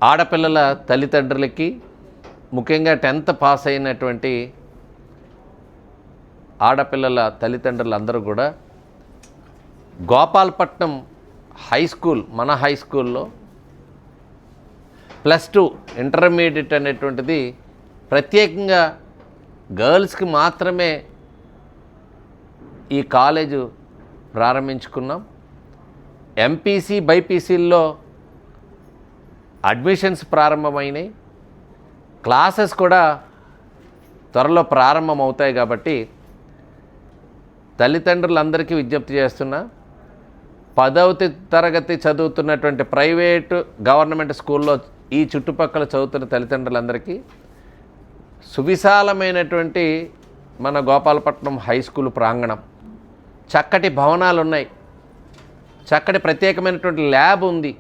ఆడపిల్లల తల్లిదండ్రులకి, ముఖ్యంగా 10th పాస్ అయినటువంటి ఆడపిల్లల తల్లిదండ్రులందరూ కూడా గోపాలపట్నం హై స్కూల్, మన హై స్కూల్లో +2 ఇంటర్మీడియట్ అనేటువంటిది ప్రత్యేకంగా గర్ల్స్కి మాత్రమే ఈ కాలేజు ప్రారంభించుకున్నాం. ఎంపీసీ, బైపీసీల్లో అడ్మిషన్స్ ప్రారంభమైనాయి. క్లాసెస్ కూడా త్వరలో ప్రారంభమవుతాయి. కాబట్టి తల్లిదండ్రులందరికీ విజ్ఞప్తి చేస్తున్నా, 10వ తరగతి చదువుతున్నటువంటి ప్రైవేటు, గవర్నమెంట్ స్కూల్లో ఈ చుట్టుపక్కల చదువుతున్న తల్లిదండ్రులందరికీ సువిశాలమైనటువంటి మన గోపాలపట్నం హై స్కూల్ ప్రాంగణం, చక్కటి భవనాలు ఉన్నాయి, చక్కటి ప్రత్యేకమైనటువంటి ల్యాబ్ ఉంది.